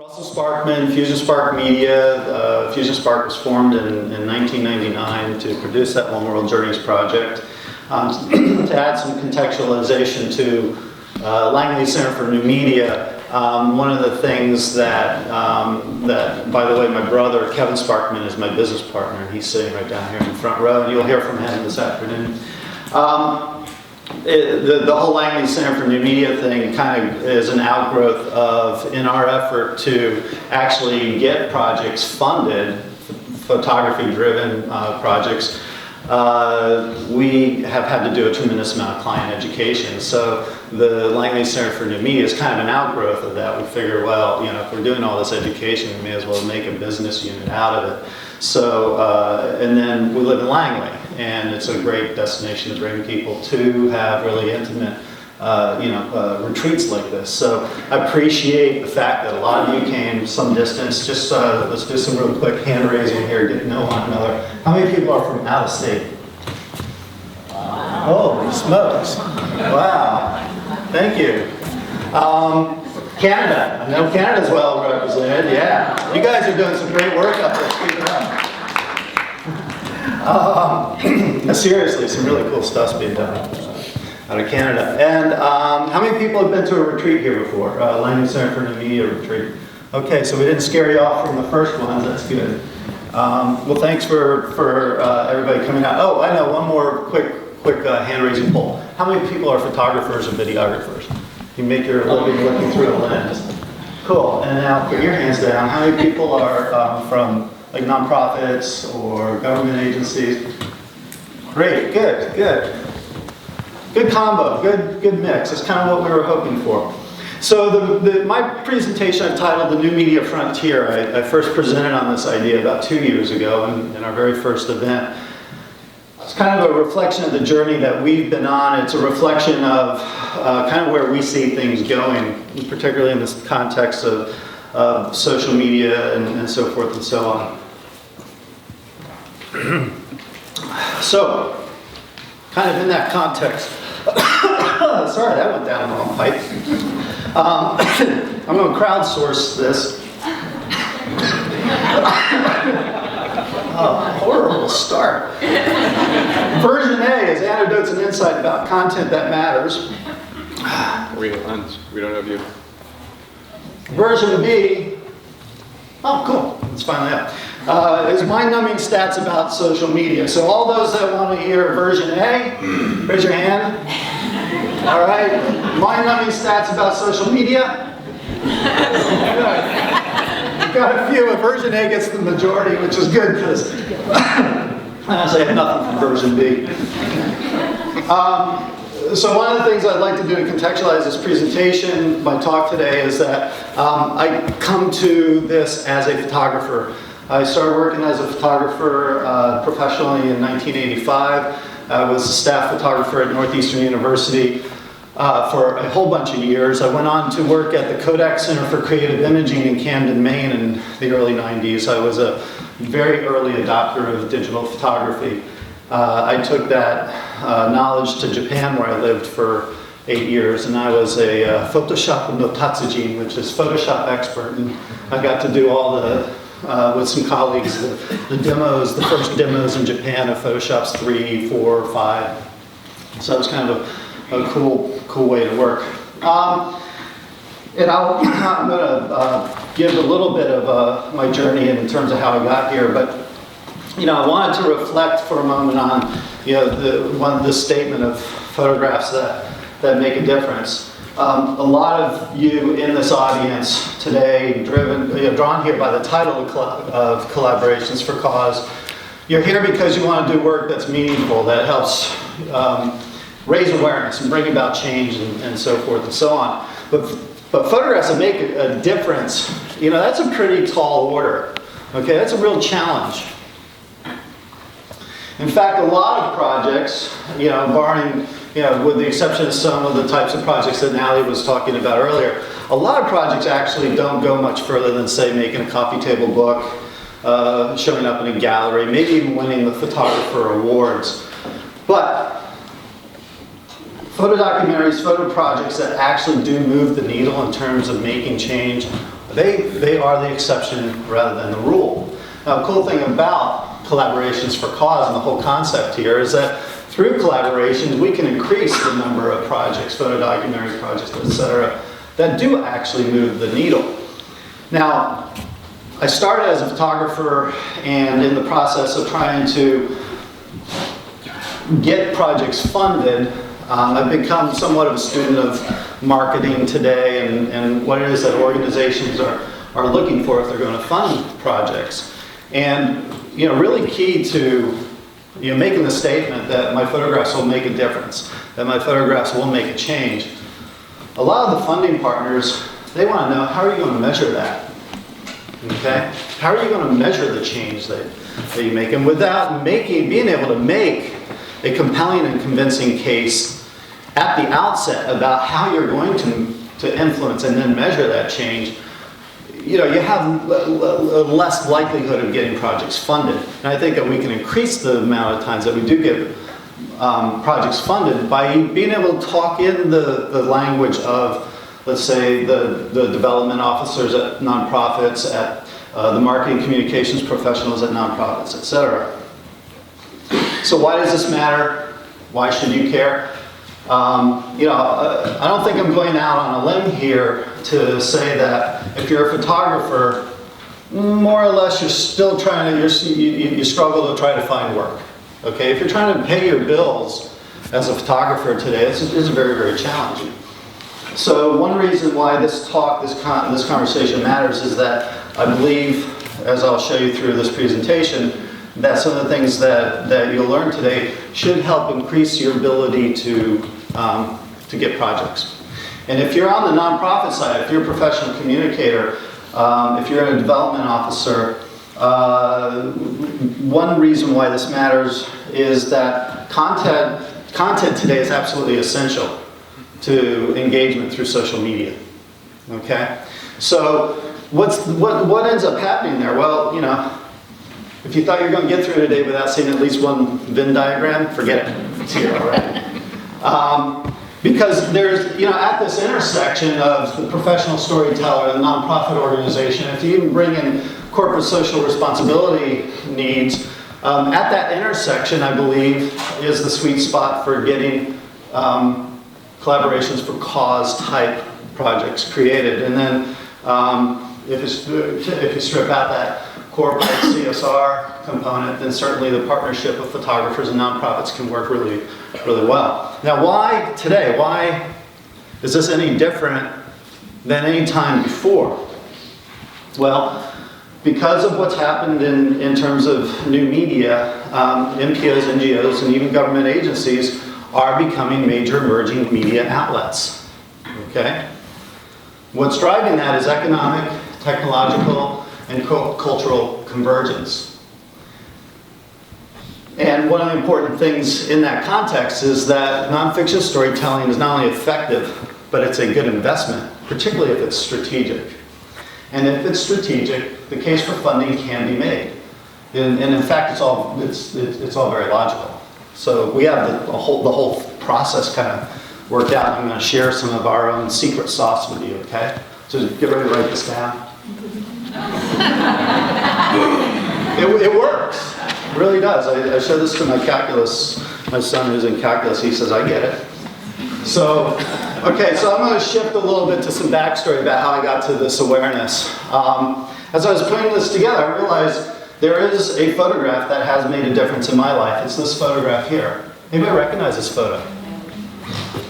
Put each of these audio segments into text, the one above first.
Russell Sparkman, Fusion Spark Media. Fusion Spark was formed in 1999 to produce that One World Journeys project. To add some contextualization to Langley Center for New Media, one of the things that, by the way, my brother, Kevin Sparkman, is my business partner. He's sitting right down here in the front row, and you'll hear from him this afternoon. The whole Langley Center for New Media thing kind of is an outgrowth of, in our effort to actually get projects funded, photography-driven projects, we have had to do a tremendous amount of client education. So the Langley Center for New Media is kind of an outgrowth of that. We figure, well, you know, if we're doing all this education, we may as well make a business unit out of it. So, and then we live in Langley, and it's a great destination to bring people to have really intimate, retreats like this. So I appreciate the fact that a lot of you came some distance. Just let's do some real quick hand raising here, get to know one another. How many people are from out of state? Holy smokes! Wow, thank you. Canada, I know Canada's well represented. Yeah, you guys are doing some great work up there. Keep it up. Seriously, some really cool stuff's being done out of Canada. And how many people have been to a retreat here before? Langley Center for New Media retreat. Okay, so we didn't scare you off from the first one. That's good. Well, thanks for everybody coming out. Oh, I know, one more quick hand-raising poll. How many people are photographers or videographers? You make your living looking through a lens. Cool, and now put your hands down. How many people are from like nonprofits or government agencies? Great, good. Good combo, good mix. That's kind of what we were hoping for. So my presentation I titled The New Media Frontier. I first presented on this idea about 2 years ago in our very first event. It's kind of a reflection of the journey that we've been on. It's a reflection of kind of where we see things going, particularly in this context of social media and so forth and so on. So, kind of in that context, sorry, that went down the wrong pipe. I'm going to crowdsource this. Oh, horrible start. Version A is anecdotes and insight about content that matters. We don't have you. Version B, oh cool, it's finally out, is mind-numbing stats about social media. So all those that want to hear version A, raise your hand. All right, mind-numbing stats about social media. Got a few, and version A gets the majority, which is good because I actually have nothing from version B. So one of the things I'd like to do to contextualize this presentation, my talk today, is that I come to this as a photographer. I started working as a photographer professionally in 1985. I was a staff photographer at Northeastern University for a whole bunch of years. I went on to work at the Kodak Center for Creative Imaging in Camden, Maine in the early 90s. I was a very early adopter of digital photography. I took that knowledge to Japan, where I lived for 8 years, and I was a Photoshop no Tatsujin, which is Photoshop expert, and I got to do all the, with some colleagues, the demos, the first demos in Japan of Photoshops 3, 4, 5. So it was kind of a cool way to work. And I'm going to give a little bit of my journey in terms of how I got here, but I wanted to reflect for a moment on the statement of photographs that make a difference. A lot of you in this audience today, drawn here by the title of Collaborations for Cause, you're here because you want to do work that's meaningful, that helps raise awareness and bring about change and so forth and so on. But photographs that make a difference, that's a pretty tall order. Okay, that's a real challenge. In fact, a lot of projects, barring, with the exception of some of the types of projects that Natalie was talking about earlier, a lot of projects actually don't go much further than, say, making a coffee table book, showing up in a gallery, maybe even winning the photographer awards. But photo documentaries, photo projects that actually do move the needle in terms of making change They are the exception rather than the rule. Now, the cool thing about collaborations for cause and the whole concept here is that through collaborations, we can increase the number of projects, photodocumentary projects, et cetera, that do actually move the needle. Now, I started as a photographer, and in the process of trying to get projects funded, I've become somewhat of a student of marketing today and what it is that organizations are looking for if they're going to fund projects. And really key to making the statement that my photographs will make a difference, that my photographs will make a change. A lot of the funding partners, they want to know, how are you going to measure that? Okay? How are you going to measure the change that you make? And without being able to make a compelling and convincing case at the outset about how you're going to influence and then measure that change, you have less likelihood of getting projects funded. And I think that we can increase the amount of times that we do get projects funded by being able to talk in the language of, let's say, the development officers at nonprofits, at the marketing communications professionals at nonprofits, et cetera. So why does this matter? Why should you care? I don't think I'm going out on a limb here to say that if you're a photographer, more or less you're still trying to, you struggle to try to find work. Okay, if you're trying to pay your bills as a photographer today, this is very, very challenging. So one reason why this conversation matters is that I believe, as I'll show you through this presentation, that some of the things that you'll learn today should help increase your ability to get projects. And if you're on the nonprofit side, if you're a professional communicator, if you're a development officer, one reason why this matters is that content today is absolutely essential to engagement through social media. Okay? So what ends up happening there? Well, if you thought you were going to get through today without seeing at least one Venn diagram, forget it. It's here already. Because there's, at this intersection of the professional storyteller and the nonprofit organization, if you even bring in corporate social responsibility needs, at that intersection, I believe, is the sweet spot for getting collaborations for cause type projects created. And then if you strip out that corporate CSR component, then certainly the partnership of photographers and nonprofits can work really, really well. Now, why today? Why is this any different than any time before? Well, because of what's happened in terms of new media, NPOs, NGOs, and even government agencies are becoming major emerging media outlets. Okay? What's driving that is economic, technological, and cultural convergence. And one of the important things in that context is that nonfiction storytelling is not only effective, but it's a good investment, particularly if it's strategic. And if it's strategic, the case for funding can be made. And in fact, it's all very logical. So we have the whole process kind of worked out. I'm going to share some of our own secret sauce with you, okay? So get ready to write this down. It works. It really does. I showed this to my son who's in calculus. He says, I get it. So, okay, so I'm going to shift a little bit to some backstory about how I got to this awareness. As I was putting this together, I realized there is a photograph that has made a difference in my life. It's this photograph here. Anybody recognize this photo?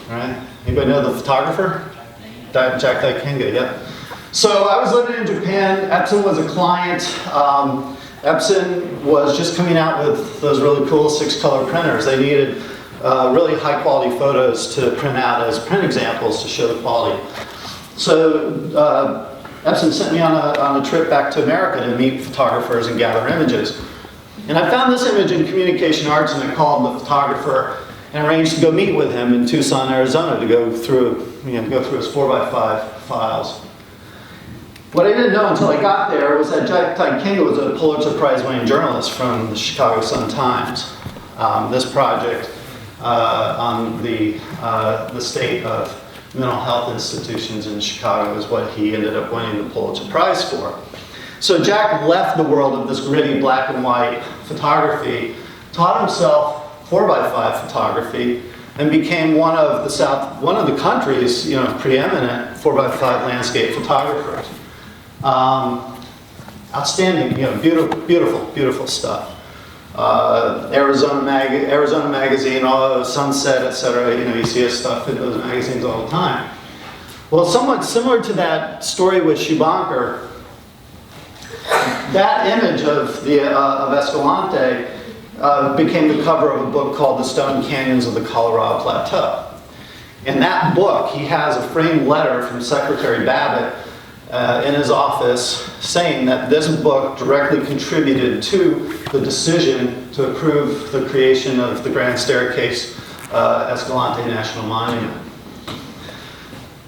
All right. Anybody know the photographer? Jack Daikenga, yeah. So I was living in Japan. Epson was a client. Epson was just coming out with those really cool 6-color printers. They needed really high quality photos to print out as print examples to show the quality. So Epson sent me on a trip back to America to meet photographers and gather images. And I found this image in Communication Arts, and I called the photographer and arranged to go meet with him in Tucson, Arizona to go through his 4x5 files. What I didn't know until I got there was that Jack Daikenga was a Pulitzer Prize-winning journalist from the Chicago Sun-Times. This project on the state of mental health institutions in Chicago is what he ended up winning the Pulitzer Prize for. So Jack left the world of this gritty black and white photography, taught himself 4x5 photography, and became one of the country's preeminent 4x5 landscape photographers. Outstanding, beautiful stuff. Arizona Magazine, Sunset, etc. You see his stuff in those magazines all the time. Well, somewhat similar to that story with Schumacher, that image of Escalante became the cover of a book called The Stone Canyons of the Colorado Plateau. In that book, he has a framed letter from Secretary Babbitt in his office saying that this book directly contributed to the decision to approve the creation of the Grand Staircase Escalante National Monument.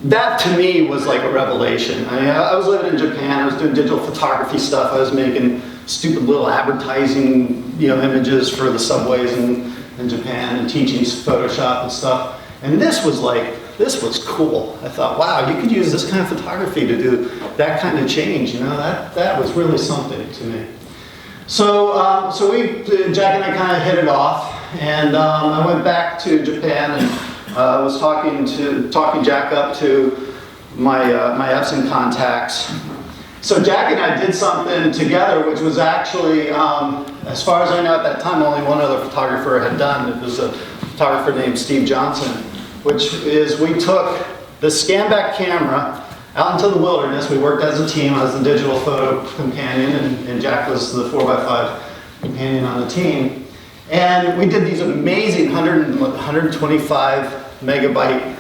That to me was like a revelation. I was living in Japan, I was doing digital photography stuff, I was making stupid little advertising images for the subways in Japan and teaching Photoshop and stuff. And this was cool. I thought, wow, you could use this kind of photography to do that kind of change. That was really something to me. So Jack and I kind of hit it off, and I went back to Japan and was talking Jack up to my Epson contacts. So Jack and I did something together, which was actually, as far as I know at that time, only one other photographer had done. It was a photographer named Steve Johnson, which is we took the scan-back camera out into the wilderness. We worked as a team. I was the digital photo companion, and Jack was the 4x5 companion on the team. And we did these amazing 125 megabyte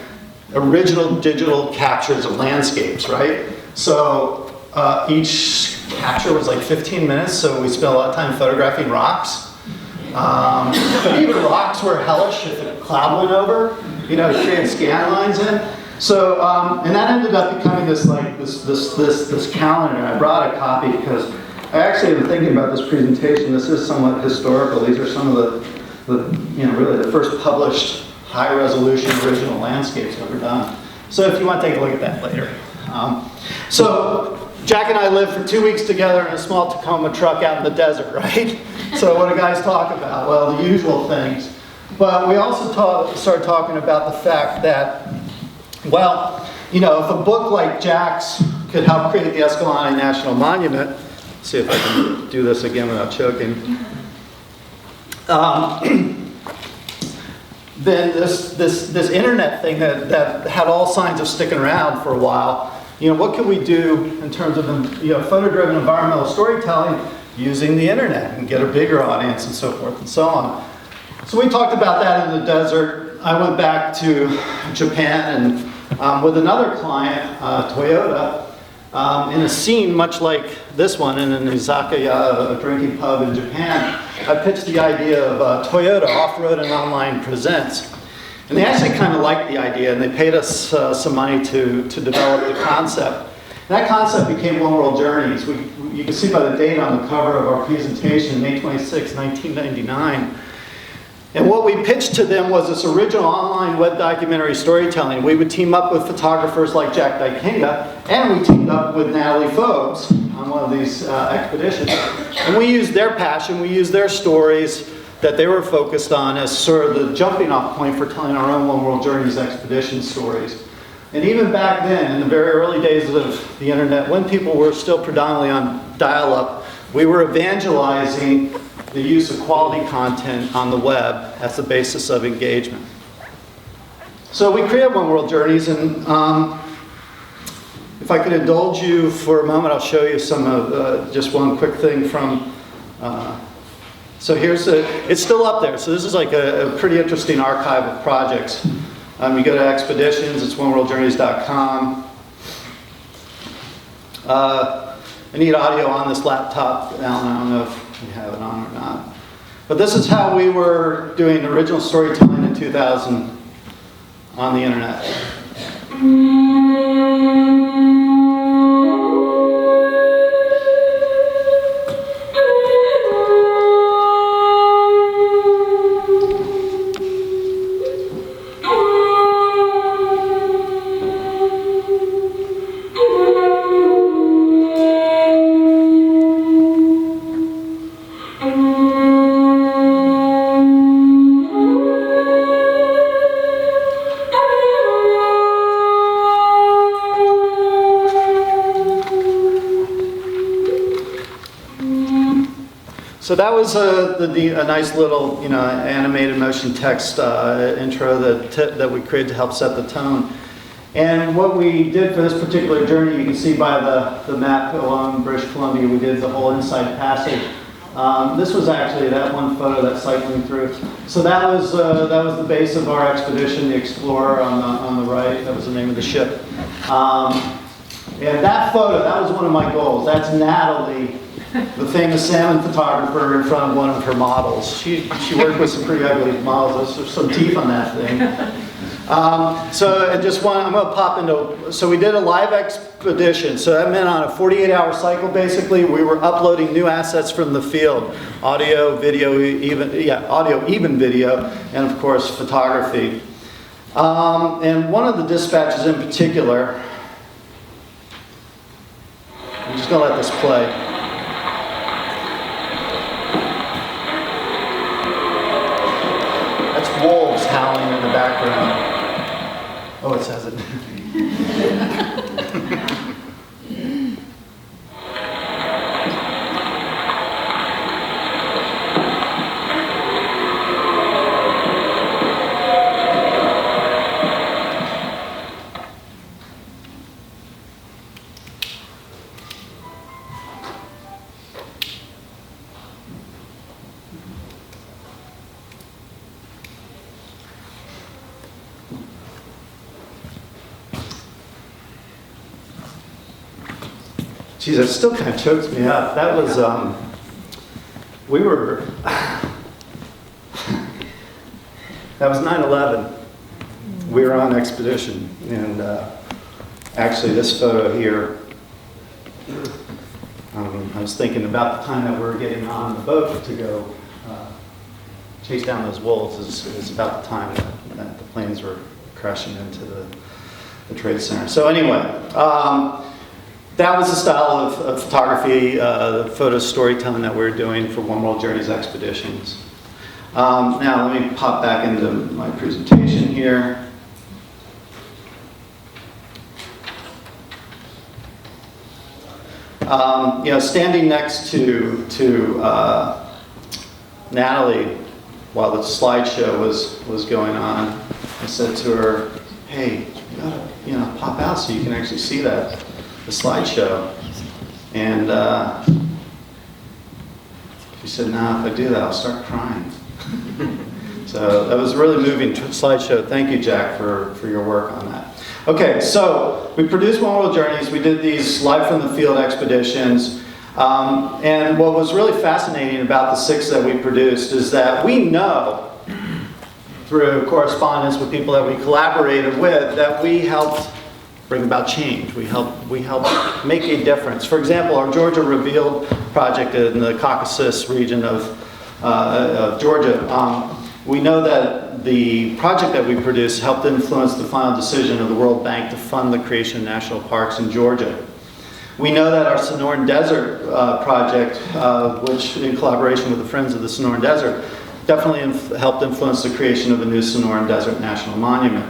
original digital captures of landscapes, right? So each capture was like 15 minutes, so we spent a lot of time photographing rocks. But even rocks were hellish if a cloud went over, to create scan lines in. So, and that ended up becoming this calendar. I brought a copy because I actually am thinking about this presentation. This is somewhat historical. These are some of really the first published high-resolution original landscapes ever done. So if you want to take a look at that later. So Jack and I lived for 2 weeks together in a small Tacoma truck out in the desert, right? So what do guys talk about? Well, the usual things. But we also started talking about the fact that, well, if a book like Jack's could help create the Escalante National Monument, let's see if I can do this again without choking. Then this internet thing that had all signs of sticking around for a while, what can we do in terms of photo-driven environmental storytelling using the internet and get a bigger audience and so forth and so on. So we talked about that in the desert. I went back to Japan and with another client, Toyota, in a scene much like this one in an izakaya, a drinking pub in Japan, I pitched the idea of Toyota Off-Road and Online Presents. And they actually kind of liked the idea, and they paid us some money to develop the concept. And that concept became One World Journeys. You can see by the date on the cover of our presentation, May 26, 1999. And what we pitched to them was this original online web documentary storytelling. We would team up with photographers like Jack Dykinga, and we teamed up with Natalie Phobes on one of these expeditions. And we used their passion, we used their stories that they were focused on as sort of the jumping off point for telling our own One World Journeys expedition stories. And even back then, in the very early days of the internet, when people were still predominantly on dial-up, we were evangelizing the use of quality content on the web as the basis of engagement. So we created One World Journeys, and if I could indulge you for a moment, I'll show you some of just one quick thing from. So here's it's still up there. So this is like a pretty interesting archive of projects. You go to expeditions, it's oneworldjourneys.com. I need audio on this laptop, Alan. I don't know if we have it on or not. But this is how we were doing original storytelling in 2000 on the internet. So that was a nice little, animated motion text intro that we created to help set the tone. And what we did for this particular journey, you can see by the map along British Columbia, we did the whole Inside Passage. This was actually that one photo that's cycling through. So that was the base of our expedition, the Explorer on the right. That was the name of the ship. And that photo, that was one of my goals. That's Natalie, the famous salmon photographer, in front of one of her models. She worked with some pretty ugly models. There's some teeth on that thing. So I'm going to pop into, so we did a live expedition. So that meant on a 48-hour cycle, basically, we were uploading new assets from the field. Audio, video, even video, and of course, photography. And one of the dispatches in particular, I'm just going to let this play. That's wolves howling in the background. Oh, it says it. Geez, that still kind of chokes me up. That was, that was 9/11. We were on expedition, and actually this photo here, I was thinking about the time that we were getting on the boat to go chase down those wolves is about the time that the planes were crashing into the Trade Center. So anyway, that was the style of photography, the photo storytelling that we were doing for One World Journeys expeditions. Now let me pop back into my presentation here. Standing next to Natalie while the slideshow was going on, I said to her, "Hey, you gotta, pop out so you can actually see the slideshow." And she said, "No, if I do that, I'll start crying." So that was a really moving slideshow. Thank you, Jack, for your work on that. Okay, so we produced One World Journeys. We did these live from the field expeditions. And what was really fascinating about the 6 that we produced is that we know, through correspondence with people that we collaborated with, that we helped bring about change. We helped make a difference. For example, our Georgia Revealed project in the Caucasus region of Georgia, we know that the project that we produced helped influence the final decision of the World Bank to fund the creation of national parks in Georgia. We know that our Sonoran Desert project, which in collaboration with the Friends of the Sonoran Desert, definitely helped influence the creation of the new Sonoran Desert National Monument.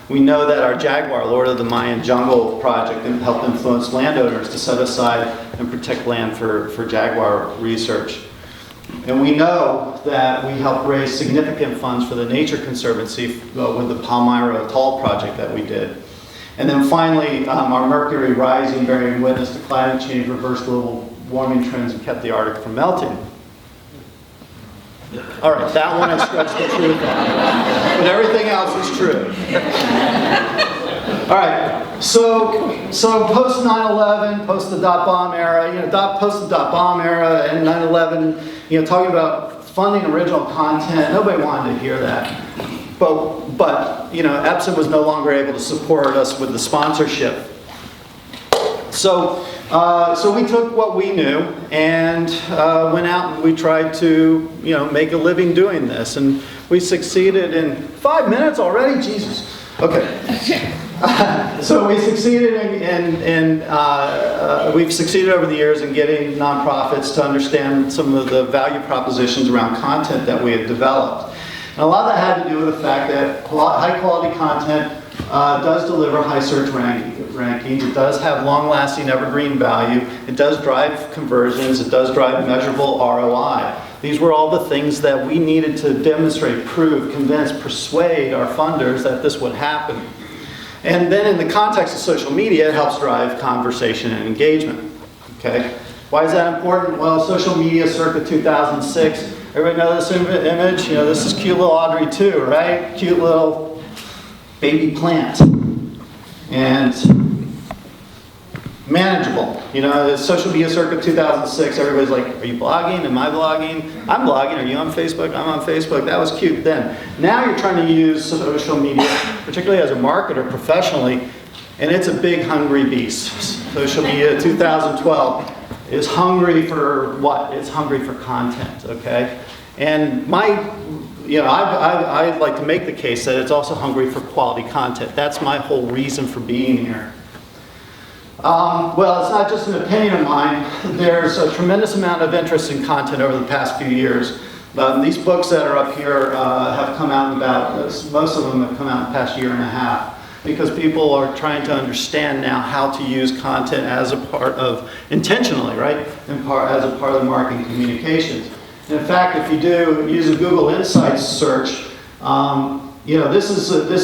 We know that our Jaguar, Lord of the Mayan Jungle project, helped influence landowners to set aside and protect land for jaguar research. And we know that we helped raise significant funds for the Nature Conservancy with the Palmyra Atoll project that we did. And then finally, our Mercury Rising, bearing witness to climate change, reversed global warming trends, and kept the Arctic from melting. All right, that one I stretched the truth on, but everything else is true. All right, so post 9/11, post the dot bomb era, post the dot bomb era and 9/11, talking about funding original content. Nobody wanted to hear that. But Epson was no longer able to support us with the sponsorship. So we took what we knew and went out and we tried to make a living doing this, and we succeeded in 5 minutes already. Jesus. Okay. So we succeeded we've succeeded over the years in getting nonprofits to understand some of the value propositions around content that we had developed. And a lot of that had to do with the fact that high quality content does deliver high search rankings. It does have long-lasting evergreen value. It does drive conversions. It does drive measurable ROI. These were all the things that we needed to demonstrate, prove, convince, persuade our funders that this would happen. And then in the context of social media, it helps drive conversation and engagement. Okay? Why is that important? Well, social media circa 2006. Everybody know this image? You know, this is cute little Audrey 2, right? Cute little baby plant. And manageable. You know, social media circa 2006, everybody's like, are you blogging? Am I blogging? I'm blogging. Are you on Facebook? I'm on Facebook. That was cute then. Now you're trying to use social media, particularly as a marketer professionally, and it's a big hungry beast. Social media 2012 is hungry for what? It's hungry for content, okay? And I like to make the case that it's also hungry for quality content. That's my whole reason for being here. Well, it's not just an opinion of mine. There's a tremendous amount of interest in content over the past few years. These books that are up here have come out most of them have come out in the past year and a half, because people are trying to understand now how to use content as a part of, intentionally, right? As a part of the marketing communications. And in fact, if you use a Google Insights search, this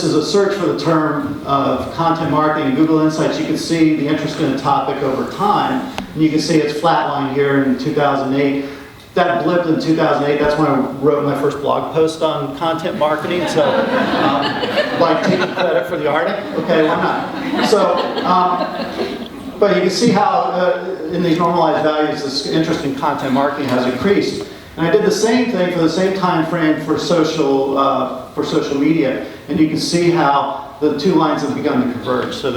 is a search for the term of content marketing. In Google Insights, you can see the interest in a topic over time, and you can see it's flatlined here in 2008. That blipped in 2008. That's when I wrote my first blog post on content marketing. So, like taking credit for the article. Okay, why not? So, but you can see how in these normalized values, this interest in content marketing has increased. And I did the same thing for the same time frame for social media, and you can see how the two lines have begun to converge. So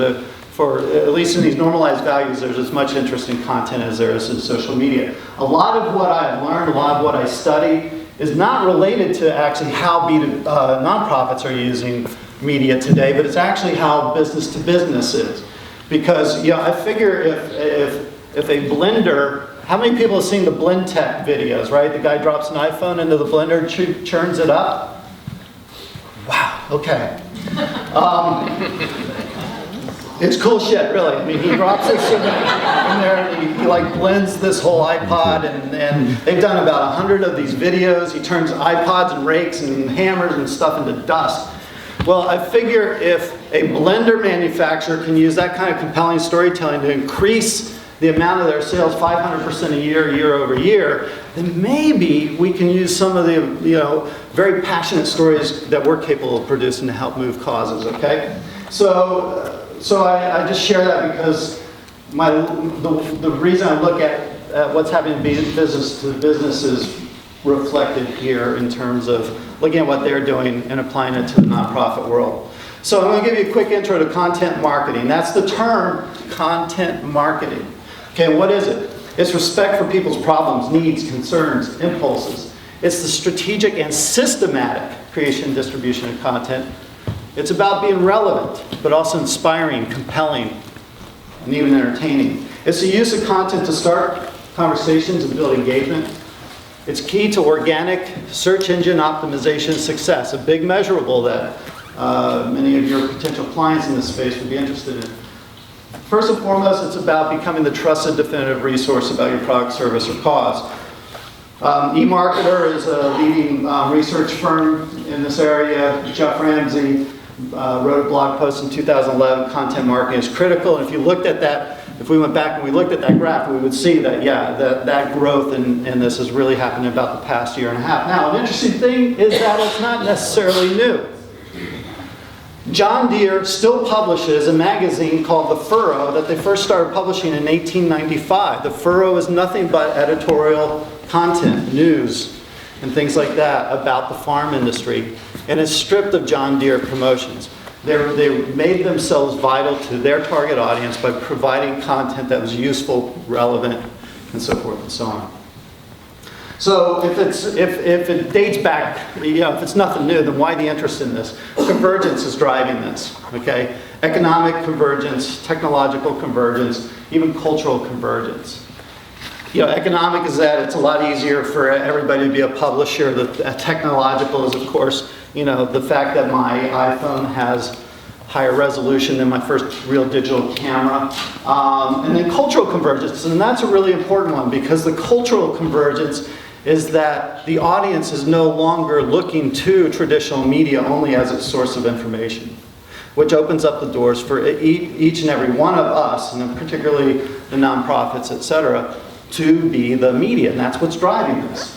for at least in these normalized values, there's as much interest in content as there is in social media. A lot of what I've learned, a lot of what I study, is not related to actually how nonprofits are using media today, but it's actually how business to business is. Because I figure if a blender. How many people have seen the Blend Tech videos, right? The guy drops an iPhone into the blender, churns it up. Wow, okay. It's cool shit, really. I mean, he drops this in there, and he like blends this whole iPod, and they've done about 100 of these videos. He turns iPods and rakes and hammers and stuff into dust. Well, I figure if a blender manufacturer can use that kind of compelling storytelling to increase the amount of their sales 500% a year over year, then maybe we can use some of the very passionate stories that we're capable of producing to help move causes. Okay, so I just share that because the reason I look at what's happening business to business is reflected here in terms of looking at what they're doing and applying it to the nonprofit world. So I'm going to give you a quick intro to content marketing. That's the term, content marketing. Okay, what is it? It's respect for people's problems, needs, concerns, impulses. It's the strategic and systematic creation and distribution of content. It's about being relevant, but also inspiring, compelling, and even entertaining. It's the use of content to start conversations and build engagement. It's key to organic search engine optimization success, a big measurable that many of your potential clients in this space would be interested in. First and foremost, it's about becoming the trusted, definitive resource about your product, service, or cause. eMarketer is a leading research firm in this area. Jeff Ramsey wrote a blog post in 2011, content marketing is critical. And if you looked at that, if we went back and we looked at that graph, we would see that, that growth in this has really happened in about the past year and a half. Now, an interesting thing is that it's not necessarily new. John Deere still publishes a magazine called The Furrow that they first started publishing in 1895. The Furrow is nothing but editorial content, news, and things like that about the farm industry. And it's stripped of John Deere promotions. They made themselves vital to their target audience by providing content that was useful, relevant, and so forth and so on. So if it dates back, if it's nothing new, then why the interest in this? Convergence is driving this, okay? Economic convergence, technological convergence, even cultural convergence. Economic is that it's a lot easier for everybody to be a publisher. The technological is, of course, the fact that my iPhone has higher resolution than my first real digital camera. And then cultural convergence, and that's a really important one because the cultural convergence is that the audience is no longer looking to traditional media only as a source of information, which opens up the doors for each and every one of us, and particularly the nonprofits, et cetera, to be the media, and that's what's driving this.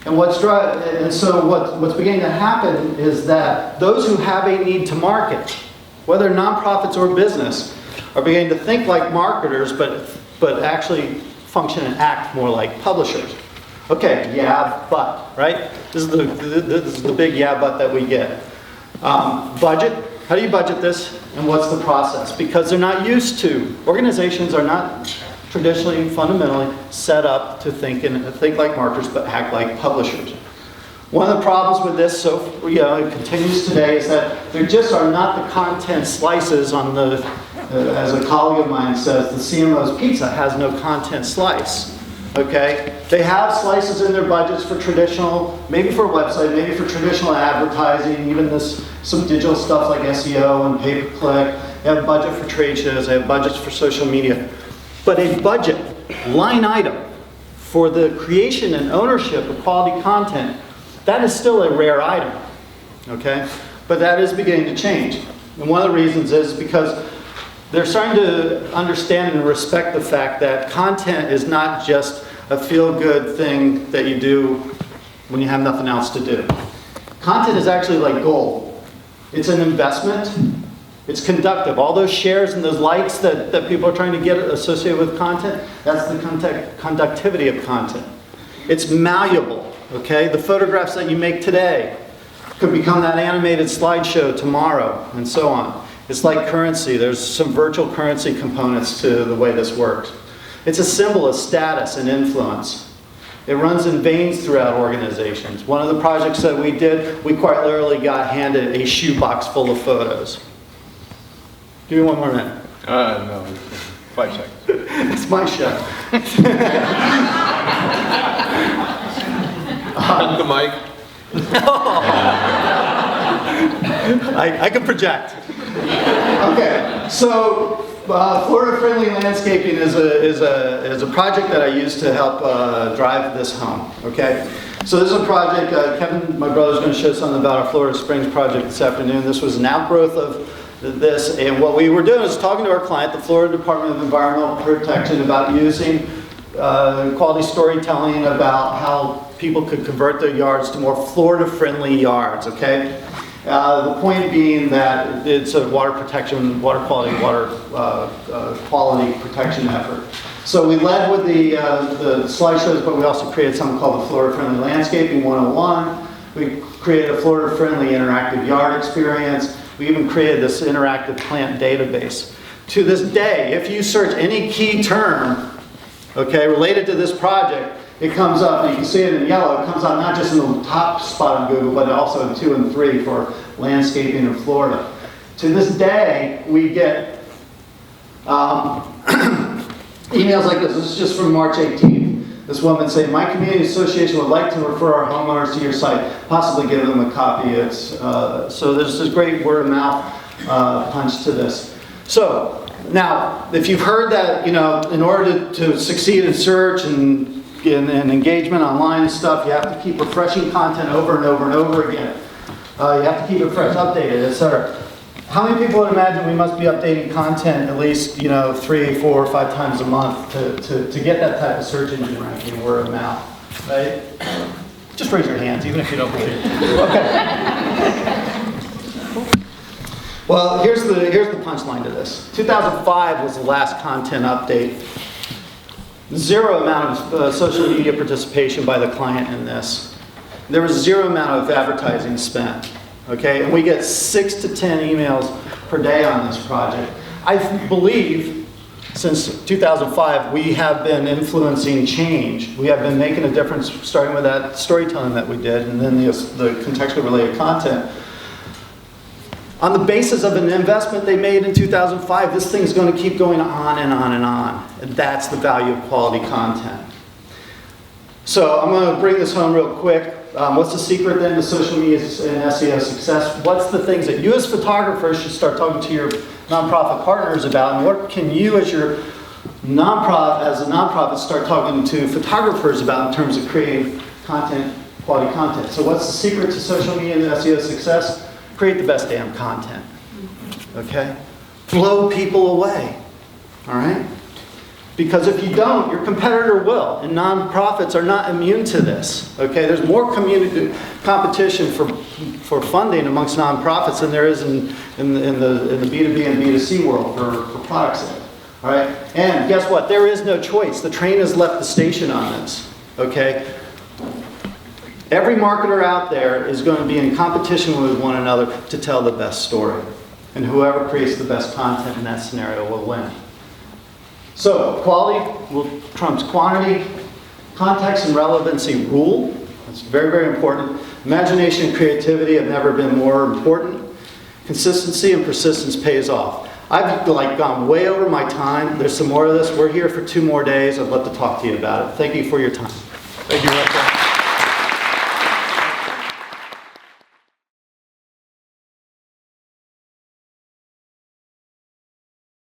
And so what's beginning to happen is that those who have a need to market, whether nonprofits or business, are beginning to think like marketers, but actually function and act more like publishers. Okay, yeah, but, right? This is the big yeah, but that we get. Budget. How do you budget this, and what's the process? Because they're not used to, organizations are not traditionally, fundamentally set up to think like marketers, but act like publishers. One of the problems with this, so it continues today, is that there just are not the content slices on the, as a colleague of mine says, the CMO's pizza has no content slice. Okay? They have slices in their budgets for traditional, maybe for a website, maybe for traditional advertising, even some digital stuff like SEO and pay-per-click. They have a budget for trade shows, they have budgets for social media. But a budget, line item, for the creation and ownership of quality content, that is still a rare item, okay? But that is beginning to change. And one of the reasons is because they're starting to understand and respect the fact that content is not just a feel-good thing that you do when you have nothing else to do. Content is actually like gold. It's an investment. It's conductive. All those shares and those likes that people are trying to get associated with content, that's the conductivity of content. It's malleable, okay? The photographs that you make today could become that animated slideshow tomorrow, and so on. It's like currency. There's some virtual currency components to the way this works. It's a symbol of status and influence. It runs in veins throughout organizations. One of the projects that we did, we quite literally got handed a shoebox full of photos. Give me one more minute. No, 5 seconds. It's my show. The mic. I can project. Okay, so Florida-friendly landscaping is a project that I use to help drive this home. Okay, so this is a project. Kevin, my brother, is going to show something about our Florida Springs project this afternoon. This was an outgrowth of this, and what we were doing is talking to our client, the Florida Department of Environmental Protection, about using quality storytelling about how people could convert their yards to more Florida-friendly yards, okay? The point being that it's a water protection, water quality protection effort. So we led with the slideshows, but we also created something called the Florida-Friendly Landscaping 101. We created a Florida-friendly interactive yard experience. We even created this interactive plant database. To this day, if you search any key term, okay, related to this project, it comes up, and you can see it in yellow. It comes up not just in the top spot on Google, but also in 2 and 3 for landscaping in Florida. To this day, we get emails like this. This is just from March 18th. This woman saying, "My community association would like to refer our homeowners to your site, possibly give them a copy." It's so there's this great word of mouth punch to this. So now, if you've heard that, in order to succeed in search and engagement online and stuff, you have to keep refreshing content over and over and over again. You have to keep it fresh, updated, etc. How many people would imagine we must be updating content at least 3, 4, 5 times a month to get that type of search engine ranking, word of mouth, right? Just raise your hands, even if you don't believe it. Okay. Well, here's the punchline to this. 2005 was the last content update. Zero amount of social media participation by the client in this. There was zero amount of advertising spent. Okay, and we get 6 to 10 emails per day on this project. I believe since 2005 we have been influencing change. We have been making a difference, starting with that storytelling that we did, and then the contextually related content. On the basis of an investment they made in 2005, this thing is going to keep going on and on and on. And that's the value of quality content. So I'm going to bring this home real quick. What's the secret then to social media and SEO success? What's the things that you as photographers should start talking to your nonprofit partners about? And what can you as your as a nonprofit, start talking to photographers about in terms of creating content, quality content. So what's the secret to social media and SEO success? Create the best damn content, okay? Blow people away, all right? Because if you don't, your competitor will, and nonprofits are not immune to this, okay? There's more competition for funding amongst nonprofits than there is in the B2B and B2C world for product sales, all right? And guess what? There is no choice. The train has left the station on this, okay? Every marketer out there is going to be in competition with one another to tell the best story. And whoever creates the best content in that scenario will win. So, quality trumps quantity. Context and relevancy rule. That's very, very important. Imagination and creativity have never been more important. Consistency and persistence pays off. I've gone way over my time. There's some more of this. We're here for 2 more days. I'd love to talk to you about it. Thank you for your time. Thank you, Russell.